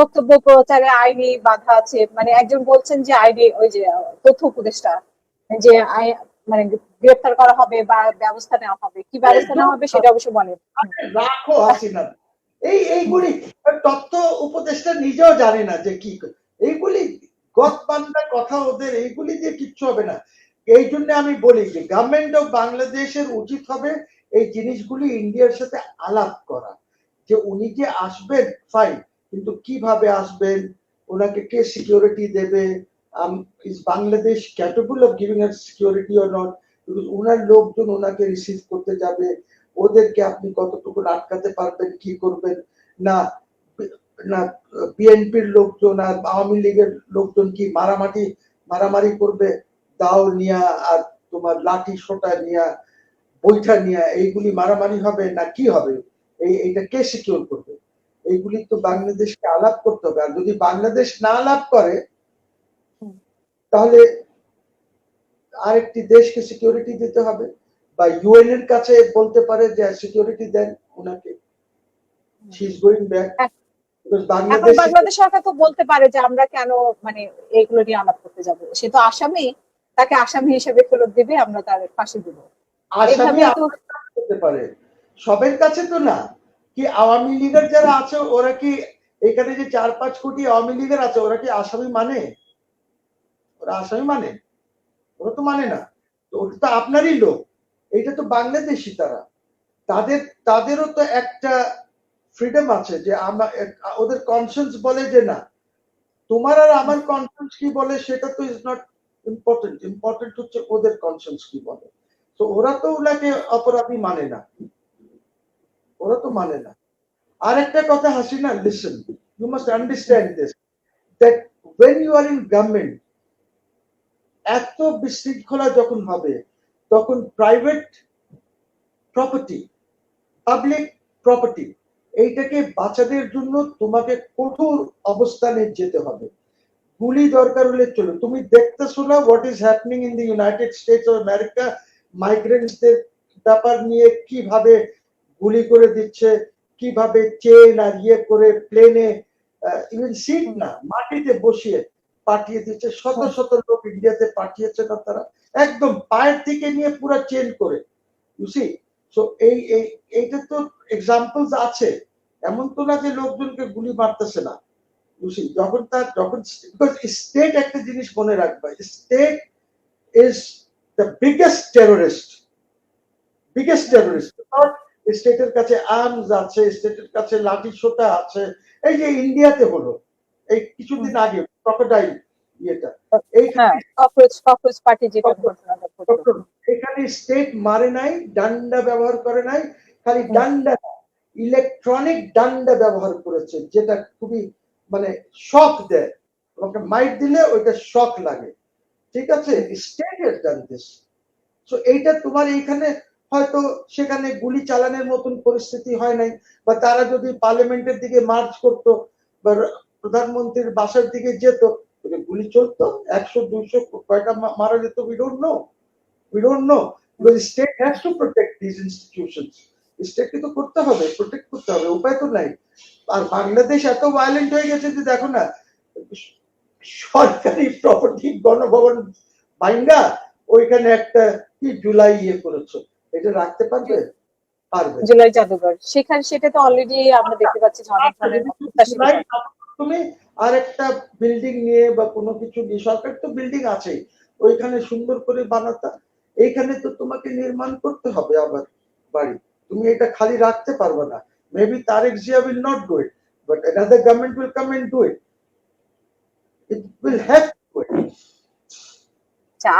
বক্তব্য প্রচারে আইনি বাধা আছে, মানে একজন বলছেন যে আইনি ওই যে তথ্য উপদেষ্টা যে মানে গ্রেপ্তার করা হবে বা ব্যবস্থা নেওয়া হবে, কি ব্যবস্থা নেওয়া হবে সেটা অবশ্য বলেন। রাখো হাসিনা, এইগুলি তথ্য উপদেষ্টা নিজেও জানে না যে কি এইগুলি গদবান্ধা কথা ওদের, এইগুলি দিয়ে কিচ্ছু হবে না। এই জন্য আমি বলি যে গভর্নমেন্ট অফ বাংলাদেশের উচিত হবে এই জিনিসগুলি ইন্ডিয়ার সাথে আলাপ করা, যে উনি যে আসবেন ফাইন, কিন্তু কিভাবে আসবেন, ওনাকে কে সিকিউরিটি দেবে, is Bangladesh capable of giving us security or not, ওনার লোকজন ওনাকে রিসিভ করতে যাবে, ওদেরকে আপনি কতটুকু আটকাতে পারবেন, কি করবেন না না বিএনপির লোকজন আর আওয়ামী লীগের লোকজন কি মারামারি করবে, দাও নিয়া আর তোমার লাঠি সোটা নিয়া বৈঠা নিয়া, এইগুলি মারামারি হবে না কি হবে, এইটা কে সিকিউর করবে? এইগুলি তো বাংলাদেশকে আলাপ করতে হবে। আর যদি বাংলাদেশ না আলাপ করে তাহলে আরেকটি দেশকে সিকিউরিটি দিতে হবে, বা ইউএন এর কাছে বলতে পারে যে সিকিউরিটি দেন ওনাকে, শি ইজ গোইং ব্যাক। এখন বাংলাদেশ সরকার তো বলতে পারে যে আমরা কেন মানে এইগুলো নিয়ে আলাপ করতে যাব, সে তো আসামি, তাকে আসামি হিসেবে ফেরত দিবে, আমরা তার ফাঁসি দিব, আসামি করতে পারে। সবের কাছে তো না, কি আওয়ামী লীগের যারা আছে ওরা কি এখানে যে 4-5 কোটি আওয়ামী লীগের আছে ওরা কি আসামি মানে? ওরা আসামি মানে? ওরা তো মানে না। তো ওটা তো আপনারই লোক, এইটা তো বাংলাদেশি, তাদেরও তো একটা ফ্রিডম আছে যে ওদের কনসেন্স বলে যে না, তোমার আর আমার কনসেন্স কি বলে সেটা তো ইজ নট ইম্পর্টেন্ট, ইম্পর্টেন্ট হচ্ছে ওদের কনসেন্স কি বলে। তো ওরা তো ওনাকে অপরাধী মানে না, ওরা তো মানে না। আর একটা কথা Hasina, listen, you must understand this, that when you are in government, এত বিশৃঙ্খলা যখন হবে তখন প্রাইভেট প্রপার্টি, পাবলিক প্রপার্টি, এইটাকে বাঁচানোর জন্য তোমাকে কঠোর অবস্থানে যেতে হবে। গুলি দরকার হলে চলো, তুমি দেখতেছো না what is happening in the United States of America, মাইগ্রেন্টসদের ব্যাপার নিয়ে কিভাবে গুলি করে দিচ্ছে, কিভাবে চেন আর ইয়ে করে প্লেনে ইভেন সিট না মাটিতে বসিয়ে পাঠিয়ে দিচ্ছে, শত শত লোক ইন্ডিয়াতে পাঠিয়েছে না তারা, একদম পায়ের থেকে নিয়ে পুরো চেন করে, ইউ সি। সো এইটা তো এক্সাম্পলস আছে, এমন তো না যে লোকজনকে গুলি মারতেছে না। যখন স্টেট একটা জিনিস মনে রাখবে, state is the biggest terrorist. স্টেটের কাছে আর্মস আছে, স্টেটের কাছে লাঠি সোটা আছে। এই যে ইন্ডিয়াতে হলো এই কিছুদিন আগে ক্রোকোডাইল ইয়েটা, এখানে স্টেট মারে নাই, ডান্ডা ব্যবহার করে নাই, খালি ডান্ডা ইলেকট্রনিক ডান্ডা ব্যবহার করেছে, যেটা খুবই মানে শক দেয়, তোমাকে মাইট দিলে ওইটা শক লাগে, ঠিক আছে? State has done this. So এইটা তোমার এইখানে হয়তো সেখানে গুলি চালানোর মতন পরিস্থিতি হয় নাই, বা তারা যদি পার্লামেন্টের দিকে মার্চ করতো বা প্রধানমন্ত্রীর বাসার দিকে যেত, গুলি চলতো 100-200 কয়টা মারা যেত, we don't know because the state has to protect these institutions. স্টেটকে তো করতে হবে, প্রোটেক্ট করতে হবে, উপায় তো নাই। আর বাংলাদেশ এত ভায়োলেন্ট হয়ে গেছে যে দেখো না, সরকারি প্রপার্টি গণভবন ভাঙ্গা ওইখানে একটা কি জুলাই ইয়ে করেছে, এটা রাখতে পারবে? জুলাই জাদুঘর সেখানে, সেটা তো অলরেডি আমরা দেখতে পাচ্ছি অনেক ধরনের। তুমি আর একটা বিল্ডিং নিয়ে বা কোনো কিছু নিয়ে, সরকার তো বিল্ডিং আছেই, ওইখানে সুন্দর করে বানাতা, এইখানে তো তোমাকে নির্মাণ করতে হবে আবার বাড়ি, তুমি এটা খালি রাখতে পারবে না। Maybe Tarique Zia will not do it, but another government will come and do it. It will have to do it.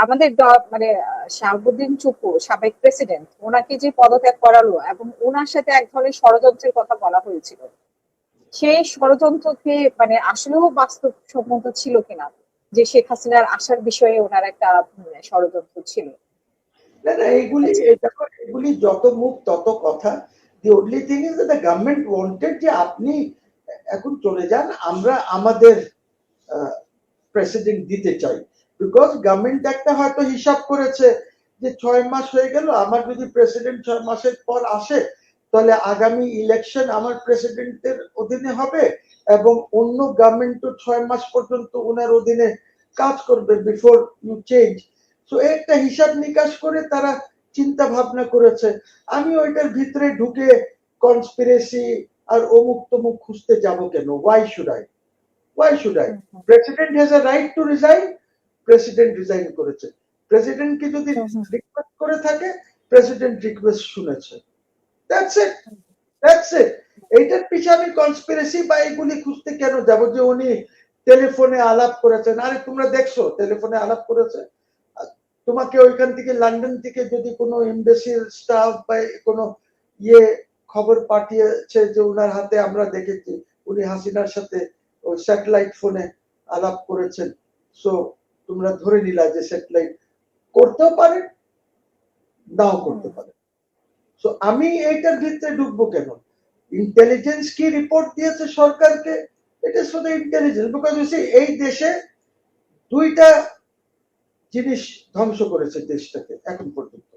আমাদের মানে শাহাবুদ্দিন চুপু সাবেক প্রেসিডেন্ট, ওনাকে যে পদত্যাগ করালো এবং ওনার সাথে এক ধরনের ষড়যন্ত্রের কথা বলা হয়েছিল, সেই ষড়যন্ত্রকে মানে আসলেও বাস্তবসম্মত ছিল কিনা, যে শেখ হাসিনার আসার বিষয়ে ওনার একটা ষড়যন্ত্র ছিল? না না, এগুলি যত মুখ তত কথা। The only thing is that the government wanted যে আপনি এখন চলে যান, আমরা আমাদের প্রেসিডেন্ট দিতে চাই, বিকজ গভর্নমেন্ট একটা হয়তো হিসাব করেছে যে 6 মাস হয়ে গেল, আমার যদি প্রেসিডেন্ট 6 মাসের পর আসে তাহলে আগামী ইলেকশন আমার প্রেসিডেন্টের অধীনে হবে এবং অন্য গভর্নমেন্টও 6 মাস পর্যন্ত ওনার অধীনে কাজ করবে বিফোর ইউ চেঞ্জ। সো একটা হিসাব নিকাশ করে তারা চিন্তা ভাবনা করেছে। আমি ওইটার ভিতরে ঢুকে কনস্পিরেসি আর অমুক তমুক খুঁজতে যাব কেন? Why should I? President has a right to resign, president resign করেছে। প্রেসিডেন্টকে যদি রিকোয়েস্ট করে থাকে, প্রেসিডেন্ট রিকোয়েস্ট শুনেছে। That's it. এইটার পিছনে আমি কনস্পিরেসি বা এগুলি খুঁজতে কেন যাব যে উনি টেলিফোনে আলাপ করেছেন? আরে তোমরা দেখছো টেলিফোনে আলাপ করেছে? তোমাকে ওইখান থেকে লন্ডন থেকে যদি কোনো এমবেসির স্টাফ বা কোনো ইয়ে খবর পাঠিয়েছে যে ওনার হাতে আমরা দেখেছি উনি হাসিনার সাথে ওই স্যাটেলাইট ফোনে আলাপ করেছেন, সো তোমরা ধরে নিলা যে স্যাটেলাইট করতেও পারে, নাও করতে পারে। সো আমি এইটার ভিতরে ঢুকবো কেন? ইন্টেলিজেন্স কি রিপোর্ট দিয়েছে সরকারকে? It is for the intelligence, because you see এই দেশে দুইটা জিনিস ধ্বংস করেছে দেশটাকে এখন পর্যন্ত।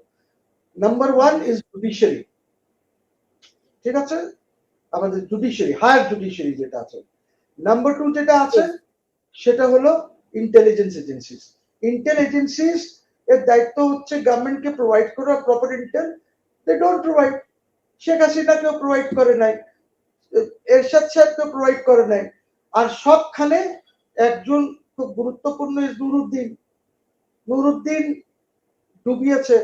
নাম্বার 1 ইজ জুডিশিয়ারি, ঠিক আছে, আমাদের জুডিশিয়ারি, হায়ার জুডিশিয়ারি যেটা আছে। নাম্বার 2 যেটা আছে সেটা হলো ইন্টেলিজেন্স এজেন্সিস। ইন্টেলিজেন্সিস এর দায়িত্ব হচ্ছে গভর্নমেন্টকে প্রোভাইড করা proper intel. They don't provide. Sheikh হাসিনাকেও প্রোভাইড করে নাই, এরশাদ সাহেবকেও প্রোভাইড করে নাই। আর সবখানে একজন খুব গুরুত্বপূর্ণ ইজ নুরুদ্দিন ডুবিয়েছে।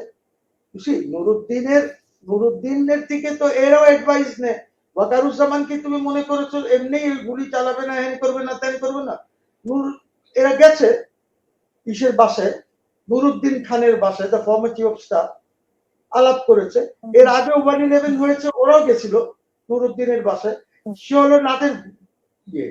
নুরুদ্দিনের দিকে তো এরাও অ্যাডভাইস নেয়। ওয়াকারুজ্জামান কি তুমি মনে করেছো এমনি গুলি চালাবে না, হ্যান করবে না, ত্যান করবে না? এরা গেছে ইসের বাসায়, নুরুদ্দিন খানের বাসায়, the former chief of staff, আলাপ করেছে। এর আগেও 1/11 হয়েছে, ওরাও গেছিল নুরুদ্দিনের বাসায়। সে হলো নাটের ইয়ে